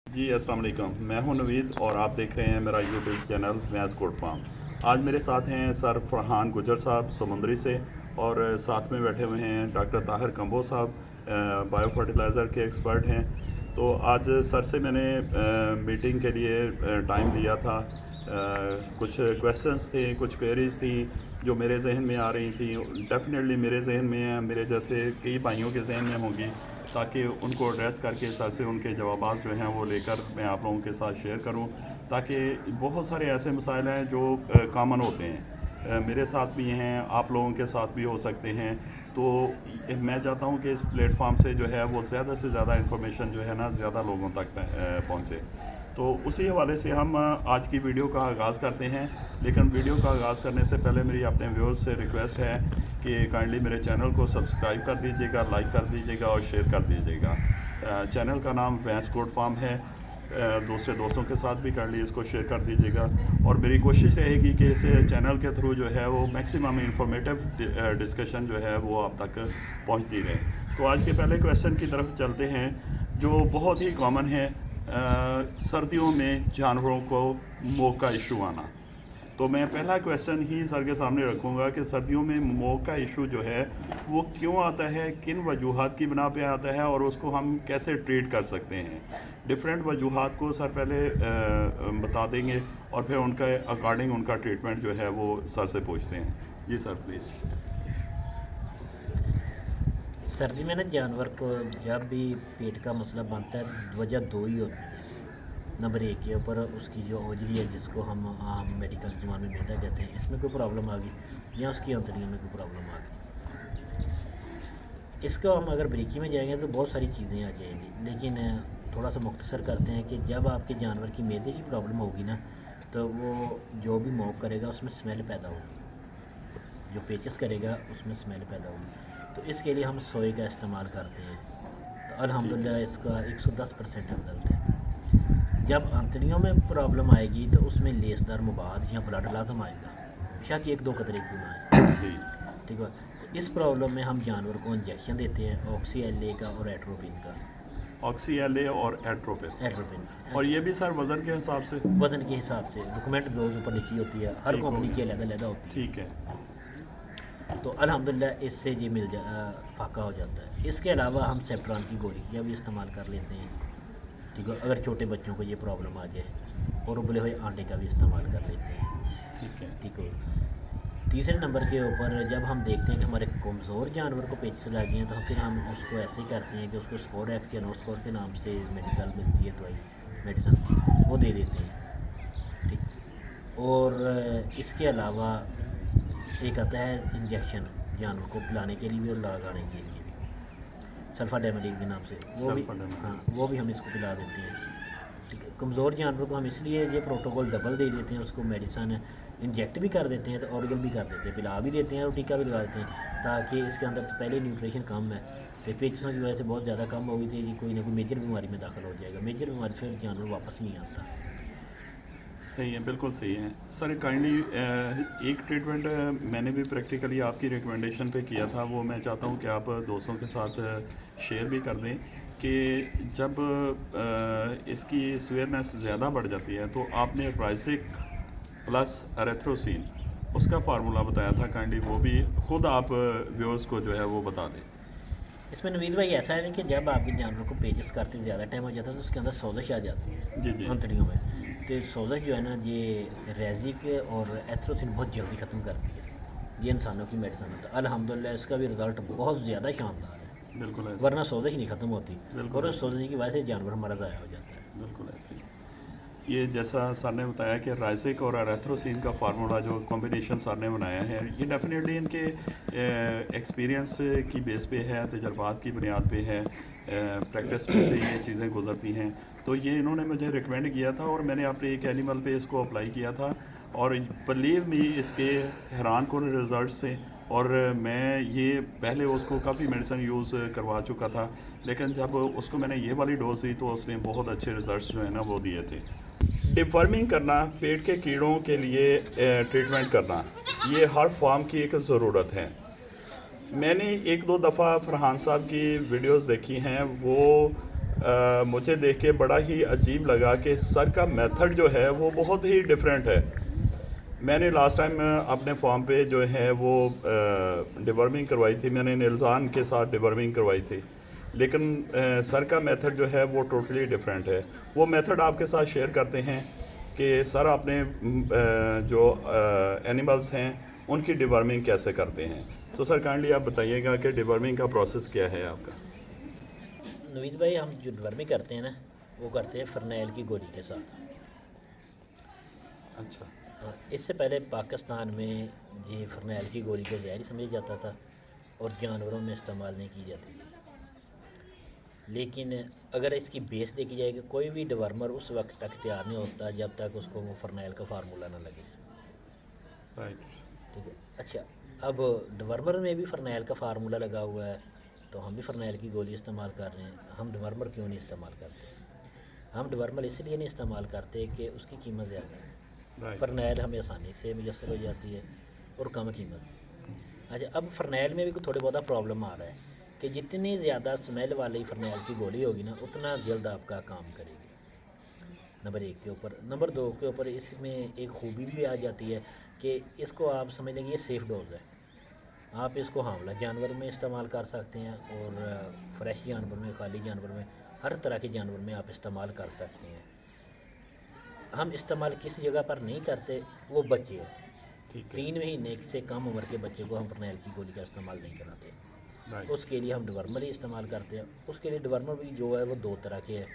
जी अस्सलाम वालेकुम। मैं हूं नवीद और आप देख रहे हैं मेरा यूट्यूब चैनल मैस कोट फार्म। आज मेरे साथ हैं सर फरहान गुजर साहब समुंदरी से, और साथ में बैठे हुए हैं डॉक्टर ताहिर कंबो साहब, बायो फर्टिलाइज़र के एक्सपर्ट हैं। तो आज सर से मैंने मीटिंग के लिए टाइम लिया था। कुछ क्वेश्चंस थे, कुछ क्वेरीज थी जो मेरे जहन में आ रही थी। डेफिनेटली मेरे जहन में है, मेरे जैसे कई भाइयों के जहन में होंगी, ताकि उनको एड्रेस करके सर से उनके जवाब जो हैं वो लेकर मैं आप लोगों के साथ शेयर करूं, ताकि बहुत सारे ऐसे मसाइल हैं जो कॉमन होते हैं, मेरे साथ भी हैं, आप लोगों के साथ भी हो सकते हैं। तो मैं चाहता हूं कि इस प्लेटफॉर्म से जो है वो ज़्यादा से ज़्यादा इन्फॉर्मेशन जो है ना ज़्यादा लोगों तक पहुंचे। तो उसी हवाले से हम आज की वीडियो का आगाज़ करते हैं। लेकिन वीडियो का आगाज़ करने से पहले मेरी अपने व्यूअर्स से रिक्वेस्ट है कि काइंडली मेरे चैनल को सब्सक्राइब कर दीजिएगा, लाइक कर दीजिएगा और शेयर कर दीजिएगा। चैनल का नाम मैस कोट फार्म है। दूसरे दोस्तों के साथ भी काइंडली इसको शेयर कर दीजिएगा, और मेरी कोशिश रहेगी कि इस चैनल के थ्रू जो है वो मैक्सिमम इंफॉर्मेटिव डिस्कशन जो है वो आप तक पहुंचती रहे। तो आज के पहले क्वेश्चन की तरफ चलते हैं, जो बहुत ही कॉमन है। सर्दियों में जानवरों को मोक का इशू आना। तो मैं पहला क्वेश्चन ही सर के सामने रखूँगा कि सर्दियों में मोक का इशू जो है वो क्यों आता है, किन वजूहात की बिना पे आता है, और उसको हम कैसे ट्रीट कर सकते हैं। डिफरेंट वजूहात को सर पहले बता देंगे, और फिर उनका अकॉर्डिंग उनका ट्रीटमेंट जो है वो सर से पूछते हैं। जी सर प्लीज़। सर्दी में ना जानवर को जब भी पेट का मसला बनता है, वजह दो ही होती है। नंबर एक के ऊपर उसकी जो ओजरी है, जिसको हम आम मेडिकल जुबान में मैदा कहते हैं, इसमें कोई प्रॉब्लम आ गई, या उसकी अंतड़ियों में कोई प्रॉब्लम आ गई। इसको हम अगर बारीकी में जाएंगे तो बहुत सारी चीज़ें आ जाएंगी, लेकिन थोड़ा सा मुख्तसर करते हैं कि जब आपके जानवर की मैदे की प्रॉब्लम होगी ना, तो वो जो भी मौक करेगा उसमें स्मेल पैदा होगी, जो पेचस करेगा उसमें स्मेल पैदा होगी। तो इसके लिए हम सोए का इस्तेमाल करते हैं। तो ठीक है। अल्हम्दुलिल्लाह इसका 110% रिजल्ट है। जब अंतड़ियों में प्रॉब्लम आएगी तो उसमें लेसदार मवाद या ब्लड लाजम आएगा, बेशक एक दो कतरे क्यों ना आए। सही। ठीक है। तो इस प्रॉब्लम में हम जानवर को इंजेक्शन देते हैं, ऑक्सी एल का और एट्रोपिन का। ऑक्सी एल और एट्रोपिन। एट्रोपिन और ये भी सर वज़न के हिसाब से? वज़न के हिसाब से रिकमेंड डोज ऊपर लिखी होती है, हर ठीक हो कंपनी की गया। अलग अलग होती ठीक है। है। तो अल्हम्दुलिल्लाह इससे ये फाका हो जाता है। इसके अलावा हम सेफ्ट्रॉन की गोली का भी इस्तेमाल कर लेते हैं। ठीक है, अगर छोटे बच्चों को ये प्रॉब्लम आ जाए, और उबले हुए आटे का भी इस्तेमाल कर लेते हैं। ठीक है। ठीक है। तीसरे नंबर के ऊपर जब हम देखते हैं कि हमारे कमज़ोर जानवर को पेचिश लग गए हैं, तो फिर हम उसको ऐसे ही करते हैं कि उसको स्कोरेक्स या नोस्कोर के नाम से मेडिकल मिलती है दवाई, मेडिसन, वो दे देते हैं। ठीक। और इसके अलावा एक आता है इंजेक्शन, जानवर को पिलाने के लिए भी और लगाने के लिए भी, सल्फाडेमिडिन के नाम से, वो भी। हाँ, सल्फाडेमिडिन। वो भी हम इसको पिला देते हैं। ठीक है। कमज़ोर जानवर को हम इसलिए ये प्रोटोकॉल डबल दे देते हैं, उसको मेडिसन इंजेक्ट भी कर देते हैं, तो ऑर्गल भी कर देते हैं, पिला भी देते हैं और टीका भी लगा देते हैं, ताकि इसके अंदर तो पहले न्यूट्रिशन कम है, तो पेचिशों की वजह से बहुत ज़्यादा कम होगी, तो ये कोई ना कोई मेजर बीमारी में दाखिल हो जाएगा। मेजर बीमारी से फिर जानवर वापस नहीं आता। सही है, बिल्कुल सही है सर। काइंडली एक ट्रीटमेंट मैंने भी प्रैक्टिकली आपकी रिकमेंडेशन पे किया था, वो मैं चाहता हूँ कि आप दोस्तों के साथ शेयर भी कर दें, कि जब इसकी स्वेयरनेस ज़्यादा बढ़ जाती है तो आपने राइसिक प्लस एरेथ्रोसिन उसका फार्मूला बताया था। काइंडली वो भी खुद आप व्यूअर्स को जो है वो बता दें। इसमें नवीद भाई ऐसा है कि जब आपके जानवर को पेचिश करते ज़्यादा टाइम हो जाता है, तो उसके अंदर सोजिश आ जाती है जी जी। अंतड़ियों में। तो सोजिश जो है ना, ये रेजिक और एथ्रोसिन बहुत जल्दी ख़त्म करती है। ये इंसानों की मेडिसिन होता है। अल्हम्दुलिल्लाह इसका भी रिज़ल्ट बहुत ज़्यादा शानदार है, बिल्कुल ऐसे। वरना सोजिश नहीं ख़त्म होती, बिल्कुल और उस ऐसे। सोजिश की वजह से जानवर हमारा ज़ाया हो जाता है। बिल्कुल ऐसे ही। ये जैसा सर ने बताया कि राइसिक और एरेथ्रोसिन का फार्मूला जो कॉम्बिनेशन सर ने बनाया है, ये डेफिनेटली इनके एक्सपीरियंस की बेस पे है, तजर्बात की बुनियाद पे है, प्रैक्टिस में से ये चीज़ें गुजरती हैं। तो ये इन्होंने मुझे रिकमेंड किया था, और मैंने अपने एक एनिमल पे इसको अप्लाई किया था, और बिलीव मी इसके हैरान कुन रिज़ल्ट थे। और मैं ये पहले उसको काफ़ी मेडिसिन यूज़ करवा चुका था, लेकिन जब उसको मैंने ये वाली डोज दी तो उसने बहुत अच्छे रिज़ल्ट्स जो है ना वो दिए थे। डिवर्मिंग करना, पेट के कीड़ों के लिए ट्रीटमेंट करना, ये हर फार्म की एक ज़रूरत है। मैंने एक दो दफ़ा फरहान साहब की वीडियोस देखी हैं, वो मुझे देख के बड़ा ही अजीब लगा कि सर का मेथड जो है वो बहुत ही डिफरेंट है। मैंने लास्ट टाइम अपने फार्म पे जो है वो डिवर्मिंग करवाई थी, मैंने निल्जान के साथ डिवर्मिंग करवाई थी, लेकिन सर का मेथड जो है वो टोटली डिफरेंट है। वो मेथड आपके साथ शेयर करते हैं कि सर अपने जो एनिमल्स हैं उनकी डिवर्मिंग कैसे करते हैं। तो सर काइंडली आप बताइएगा कि डिवर्मिंग का प्रोसेस क्या है आपका। नवीद भाई, हम जो डिवर्मिंग करते हैं ना, वो करते हैं फरनैल की गोली के साथ। अच्छा। इससे पहले पाकिस्तान में ये फरनैल की गोली को जहर समझा जाता था और जानवरों में इस्तेमाल नहीं की जाती थी। लेकिन अगर इसकी बेस देखी जाए कि कोई भी डिवर्मर उस वक्त तक तैयार नहीं होता जब तक उसको वो फरनैल का फार्मूला ना लगे। राइट। ठीक है। अच्छा, अब डिवर्मर में भी फरनैल का फार्मूला लगा हुआ है, तो हम भी फरनैल की गोली इस्तेमाल कर रहे हैं। हम डिवर्मर क्यों नहीं इस्तेमाल करते? हम डिवर्मर इसलिए नहीं इस्तेमाल करते कि उसकी कीमत ज़्यादा है। फरनैल हमें आसानी से मुयसर हो जाती है और कम कीमत। अच्छा, अब फरनैल में भी थोड़ी बहुत प्रॉब्लम आ रहा है कि जितनी ज़्यादा स्मेल वाली फरनैल की गोली होगी ना, उतना जल्द आपका काम करेगी। नंबर 1 के ऊपर। नंबर 2 के ऊपर इसमें एक खूबी भी आ जाती है कि इसको आप समझ लेंगे ये सेफ़ डोज है। आप इसको हामला जानवर में इस्तेमाल कर सकते हैं और फ्रेश जानवर में, खाली जानवर में, हर तरह के जानवर में आप इस्तेमाल कर सकते हैं। हम इस्तेमाल किस जगह पर नहीं करते, वो बच्चे हैं। 3 महीने से कम उम्र के बच्चे को हम फरनैल की गोली का इस्तेमाल नहीं कराते। उसके लिए हम डिवर्मर ही इस्तेमाल करते हैं। उसके लिए डिवर्मर भी जो है वो 2 तरह के हैं।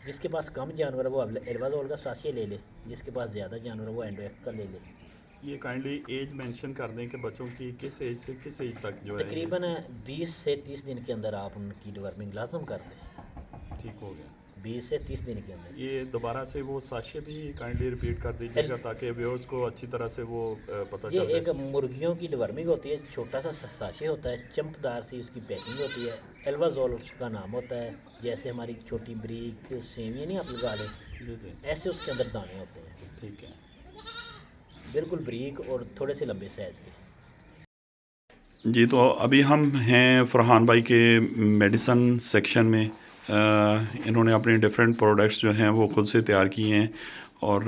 जिसके पास कम जानवर है वो एल्बाजोल का साशे ले ले, जिसके पास ज़्यादा जानवर है वो एंडोएक्स का ले ले। ये काइंडली एज मेंशन कर दें कि बच्चों की किस एज से किस एज तक जो है तकरीबन 20 से 30 दिन के अंदर आप उनकी डिवर्मिंग लाजम कर दें। ठीक हो गया। 20 से 30 दिन के अंदर। ये दोबारा से वो साशे भी काइंडली रिपीट कर दीजिएगा ताकि व्यूअर्स को अच्छी तरह से वो पता ये चल एक मुर्गियों की डिवर्मिंग होती है। छोटा सा साशे होता है, चमकदार सी उसकी पैकिंग होती है। एल्बाजोल उसका नाम होता है। जैसे हमारी छोटी ब्रीक सेवियाँ नहीं आप लगा लें, जी। ऐसे उसके अंदर दाने होते हैं। ठीक है। बिल्कुल ब्रीक और थोड़े से लंबे साइज के। जी, तो अभी हम हैं फरहान भाई के मेडिसन सेक्शन में। इन्होंने अपने डिफरेंट प्रोडक्ट्स जो हैं वो खुद से तैयार किए हैं और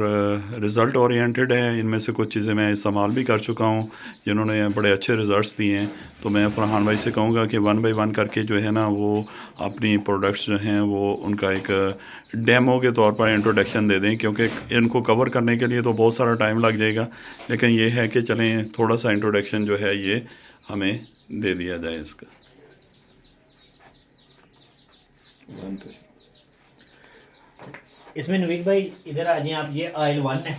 रिज़ल्ट ओरिएंटेड है। इनमें से कुछ चीज़ें मैं इस्तेमाल भी कर चुका हूँ जिन्होंने बड़े अच्छे रिज़ल्ट्स दिए हैं। तो मैं फरहान भाई से कहूँगा कि 1 बाय 1 करके जो है ना वो अपनी प्रोडक्ट्स जो हैं वो उनका एक डेमो के तौर पर इंट्रोडक्शन दे दें, क्योंकि इनको कवर करने के लिए तो बहुत सारा टाइम लग जाएगा। लेकिन ये है कि चलें थोड़ा सा इंट्रोडक्शन जो है ये हमें दे दिया जाए इसका। इसमें नवीद भाई इधर आ जाएं आप। ये ऑयल 1 है।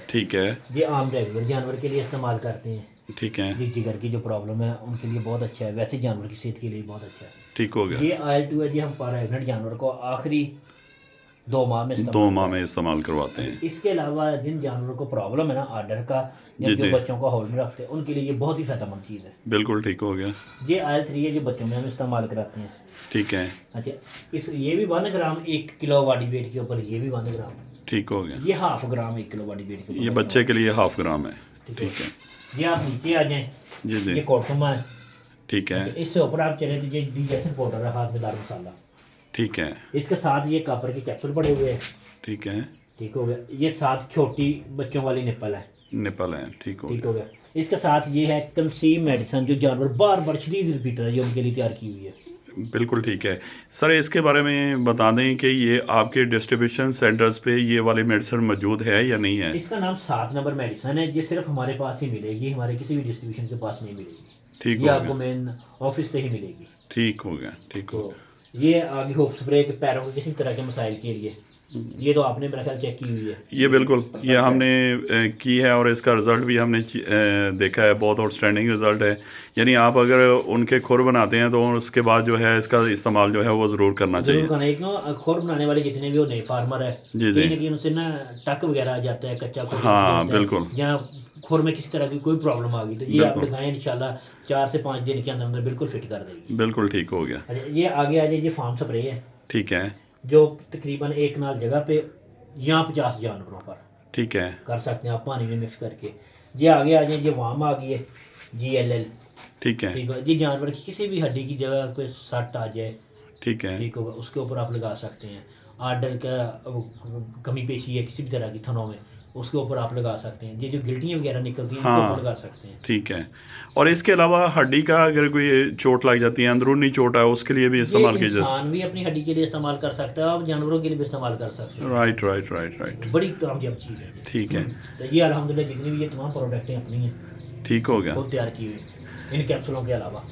ठीक है। ये आम रेगुलर जानवर के लिए इस्तेमाल करते हैं। ठीक है। ये जिगर की जो प्रॉब्लम है उनके लिए बहुत अच्छा है, वैसे जानवर की सेहत के लिए बहुत अच्छा है। ठीक हो गया। ये ऑयल 2 है जी, हम प्रेग्नेंट जानवर को आखिरी 2 माह में 2 माह में इस्तेमाल करवाते हैं। इसके अलावा जिन जानवरों को प्रॉब्लम है ना आर्डर का, या जो बच्चों को होल्ड में रखते हैं, उनके लिए ये बहुत ही फायदेमंद चीज़ है। बिल्कुल ठीक हो गया। ये ऑयल 3 है जो बच्चों में हम इस्तेमाल कराते हैं। ठीक है। अच्छा, इस ये भी 1 ग्राम 1 किलो बॉडी वेट के ऊपर, ये भी 1 ग्राम। ठीक हो गया। ये 1/2 ग्राम 1 किलो बॉडी वेट के ऊपर। ये बच्चे के लिए 1/2 ग्राम है। ठीक है। ये आप नीचे आ जाएं। जी जी। ये कोटमा है। ठीक है। इससे ऊपर आप चले तो ये डिजेशन पाउडर है, हाथ में दार मसाला। ठीक है। इसके साथ ये कॉपर के कैप्सूल पड़े हुए हैं। ठीक है। ठीक हो गया। ये साथ छोटी बच्चों वाली निप्पल है। निपल है। ठीक हो ठीक हो गया। इसके साथ ये है कंसीव मेडिसिन, जो जानवर बार बार शदीद रिपीटर है, जो उनके लिए तैयार की हुई है। बिल्कुल ठीक है। सर इसके बारे में बता दें कि ये आपके डिस्ट्रीब्यूशन सेंटर्स पे ये वाली मेडिसिन मौजूद है या नहीं है? इसका नाम 7 नंबर मेडिसिन है। ये सिर्फ हमारे पास ही मिलेगी, हमारे किसी भी डिस्ट्रीब्यूशन के पास नहीं मिलेगी। ठीक ये हो आपको गया। मेन ऑफिस से ही मिलेगी। ठीक हो गया। ठीक हो तो गया। ये आगे होप स्प्रे के पैरों के किसी तरह के मसाइल के लिए, ये तो आपने मेरा ख्याल चेक की हुई है। ये बिल्कुल ये हमने की है और इसका रिज़ल्ट भी हमने देखा है। बहुत आउटस्टैंडिंग रिज़ल्ट है। यानी आप अगर उनके खुर बनाते हैं तो उसके बाद जो है इसका इस्तेमाल जो है वो ज़रूर करना चाहिए। जरूर करना है, क्यों खुर बनाने वाले जितने भी वो नए फार्मर है, जी जी। कहीं ना कहीं उनसे ना टक वगैरह आ जाता है, कच्चा खुर हाँ बिल्कुल। जहाँ खुर में किसी तरह की कोई प्रॉब्लम आ गई तो ये आप लगाएं, इंशाल्लाह 4 से 5 दिन के अंदर अंदर बिल्कुल फिट कर देगी। बिल्कुल ठीक हो गया। अच्छा, ये आगे आ जाए। ये फार्म स्प्रे है। ठीक है। जो तकरीबन 1 कनाल जगह पे या 50 जानवरों पर ठीक है। कर सकते हैं आप, पानी में मिक्स करके। ये आगे आ जाए। ये वाम आ गई है GLL। ठीक है। ठीक है। ये जानवर की किसी भी हड्डी की जगह कोई सट आ जाए ठीक है। ठीक होगा, उसके ऊपर आप लगा सकते हैं। आर्डर का कमी पेशी है किसी भी तरह की थनों में, उसके ऊपर आप लगा सकते हैं। ये जो गिल्टियाँ वगैरह निकलती हैं इनके हाँ ऊपर लगा सकते हैं। ठीक है। और इसके अलावा हड्डी का अगर कोई चोट लग जाती है, अंदरूनी चोट है, उसके लिए भी ये इस्तेमाल की जाती इंसान भी अपनी हड्डी के लिए इस्तेमाल कर सकता है, आप जानवरों के लिए भी इस्तेमाल कर सकते है? हैं। Right right right right. बड़ी कामयाब चीज़ है ये। ठीक है, तो ये अल्हम्दुलिल्लाह जितनी भी ये तमाम प्रोडक्टें अपनी हैं ठीक हो गया। खुद तैयार की हुई इन कैप्सूलों के अलावा।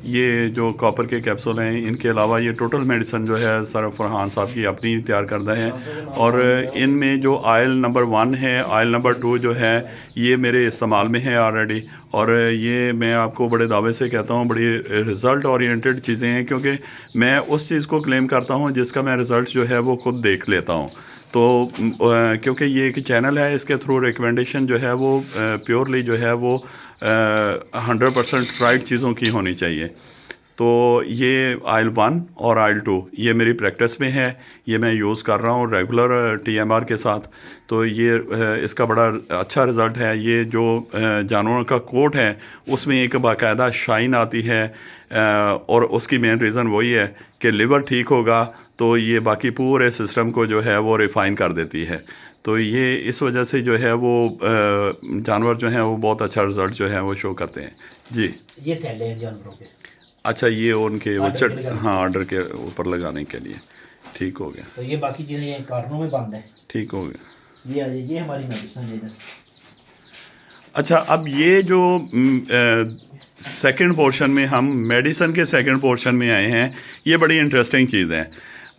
ये जो कॉपर के कैप्सूल हैं, इनके अलावा ये टोटल मेडिसिन जो है सर फरहान साहब की अपनी तैयार करता है। और इनमें जो ऑयल नंबर 1 है, ऑयल नंबर 2 जो है, ये मेरे इस्तेमाल में है ऑलरेडी। और ये मैं आपको बड़े दावे से कहता हूँ, बड़ी रिज़ल्ट ओरिएंटेड चीज़ें हैं, क्योंकि मैं उस चीज़ को क्लेम करता हूँ जिसका मैं रिज़ल्ट जो है वो खुद देख लेता हूँ। तो क्योंकि ये एक चैनल है, इसके थ्रू रिकमेंडेशन जो है वो प्योरली जो है वो 100% राइट चीज़ों की होनी चाहिए। तो ये ऑयल 1 और ऑयल 2 ये मेरी प्रैक्टिस में है, ये मैं यूज़ कर रहा हूँ रेगुलर TMR के साथ। तो ये इसका बड़ा अच्छा रिज़ल्ट है। ये जो जानवरों का कोट है उसमें एक बाकायदा शाइन आती है, और उसकी मेन रीज़न वही है कि लिवर ठीक होगा तो ये बाकी पूरे सिस्टम को जो है वो रिफ़ाइन कर देती है। तो ये इस वजह से जो है वो जानवर जो हैं वो बहुत अच्छा रिज़ल्ट जो है वो शो करते हैं जी। ये थैले हैं जानवरों के। अच्छा, ये उनके वो ऑर्डर के लिए हाँ ऑर्डर के ऊपर लगाने के लिए। ठीक हो गया, तो ये बाकी चीज़ें ये कार्टनों में बंद है। ठीक हो गया। ये आ जाइए, ये हमारी मेडिसिन है इधर। अच्छा, अब ये जो सेकंड पोर्शन में हम मेडिसिन के सेकंड पोर्शन में आए हैं, ये बड़ी इंटरेस्टिंग चीज़ है।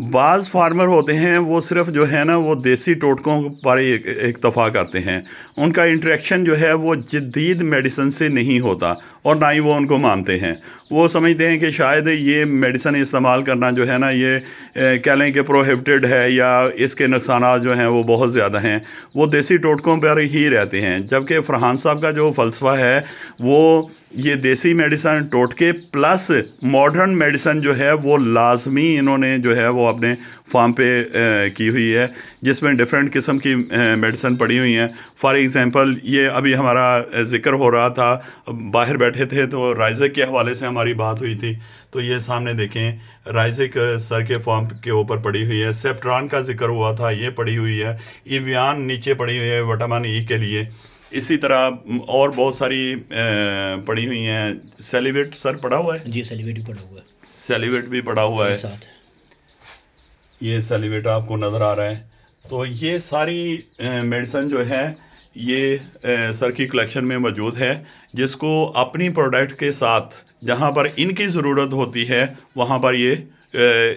बाज़ फार्मर होते हैं वो सिर्फ जो है ना वो देसी टोटकों पर इक्तफ़ा करते हैं, उनका इंटरेक्शन जो है वो जदीद मेडिसिन से नहीं होता और ना ही वो उनको मानते हैं। वो समझते हैं कि शायद ये मेडिसिन इस्तेमाल करना जो है ना ये कह लें कि प्रोहिबिटेड है या इसके नुकसानात जो हैं वो बहुत ज़्यादा हैं, वो देसी टोटकों पर ही रहते हैं। जबकि फरहान साहब का जो फ़लसफ़ा है वो ये देसी मेडिसिन टोटके प्लस मॉडर्न मेडिसिन जो है वो लाजमी इन्होंने जो है वो अपने फार्म पे की हुई है, जिसमें डिफरेंट किस्म की मेडिसिन पड़ी हुई हैं। फॉर एग्ज़ाम्पल ये अभी हमारा ज़िक्र हो रहा था, बाहर बैठे थे तो राइज़ेक के हवाले से हमारी बात हुई थी। तो ये सामने देखें राइज़ेक सर के फार्म के ऊपर पड़ी हुई है, सेप्ट्रान का जिक्र हुआ था, ये पड़ी हुई है, इवियान नीचे पड़ी हुई है विटामिन ई के लिए। इसी तरह और बहुत सारी पड़ी हुई हैं। सेलिवेट सर पड़ा हुआ है जी, सेलिवेट भी पड़ा हुआ है, सेलिवेट भी पड़ा हुआ है, साथ ये सेलिवेट आपको नज़र आ रहा है। तो ये सारी मेडिसिन जो है ये सर की कलेक्शन में मौजूद है, जिसको अपनी प्रोडक्ट के साथ जहाँ पर इनकी ज़रूरत होती है वहाँ पर ये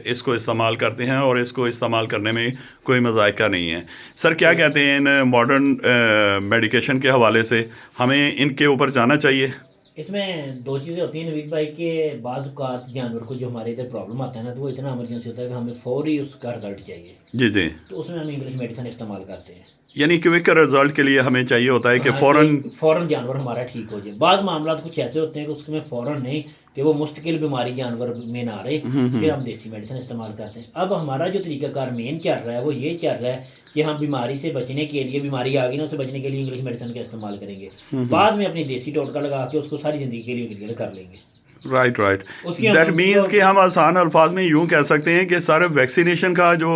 इसको इस्तेमाल करते हैं, और इसको इस्तेमाल करने में कोई मज़ायका नहीं है। सर क्या कहते हैं इन मॉडर्न मेडिकेशन के हवाले से, हमें इनके ऊपर जाना चाहिए? इसमें दो चीज़ें होती हैं नवीद भाई के, बाद औक़ात जानवर को जो हमारे इधर प्रॉब्लम आता है ना, तो वो इतना इमरजेंसी होता है कि हमें फौरी उसका रिजल्ट चाहिए। जी जी। तो उसमें हम इंग्लिश मेडिसिन इस्तेमाल करते हैं, यानी क्विक रिजल्ट के लिए हमें चाहिए होता है कि हाँ, फ़ौरन जानवर हमारा ठीक हो जाए। बाद मामला कुछ ऐसे होते हैं कि उसमें फ़ौरन नहीं, कि वो मुस्तकिल बीमारी जानवर में ना रहे, फिर हम देसी मेडिसिन इस्तेमाल करते हैं। अब हमारा जो तरीकाकार मेन चल रहा है वो ये चल रहा है कि हम बीमारी से बचने के लिए, बीमारी आ गई ना, उससे बचने के लिए इंग्लिश मेडिसिन का इस्तेमाल करेंगे, बाद में अपनी देसी टोटका लगा के उसको सारी ज़िंदगी के लिए क्लियर कर लेंगे। Right right. दैट मीन्स कि हम आसान अल्फाज में यूँ कह सकते हैं कि सारे वैक्सीनेशन का जो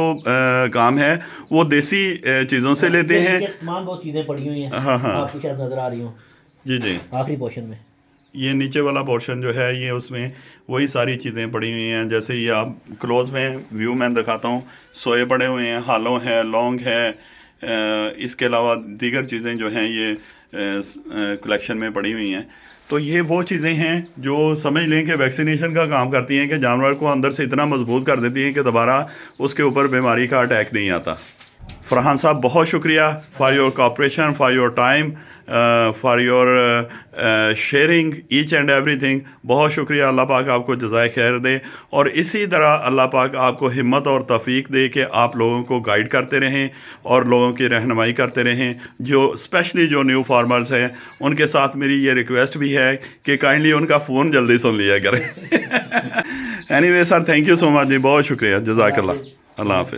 काम है वो देसी चीज़ों से लेते हैं। तमाम बहुत चीज़ें पड़ी हुई हैं, हाँ हाँ, आपको शायद नज़र आ रही हो जी जी, आखिरी पोर्शन में। ये नीचे वाला पोर्शन जो है ये उसमें वही सारी चीज़ें पड़ी हुई हैं। जैसे ये आप क्लोज में व्यू में दिखाता हूँ, सोए पड़े हुए हैं, हालों है, लौंग है, इसके अलावा दीगर चीज़ें जो हैं ये कलेक्शन में पड़ी हुई हैं। तो ये वो चीज़ें हैं जो समझ लें कि वैक्सीनेशन का काम करती हैं, कि जानवर को अंदर से इतना मजबूत कर देती हैं कि दोबारा उसके ऊपर बीमारी का अटैक नहीं आता। फरहान साहब बहुत शुक्रिया for your cooperation, for your time, for your sharing each and everything. बहुत शुक्रिया। अल्लाह पाक आपको जज़ाए खैर दे, और इसी तरह अल्लाह पाक आपको हिम्मत और तौफीक दे कि आप लोगों को गाइड करते रहें और लोगों की रहनुमाई करते रहें। जो स्पेशली जो न्यू फार्मर्स हैं उनके साथ मेरी ये रिक्वेस्ट भी है कि काइंडली उनका फ़ोन जल्दी सुन लिया करें। Anyway sir, thank you so much ji, बहुत शुक्रिया, जज़ाकल्लाह, अल्लाह हाफ़िज़।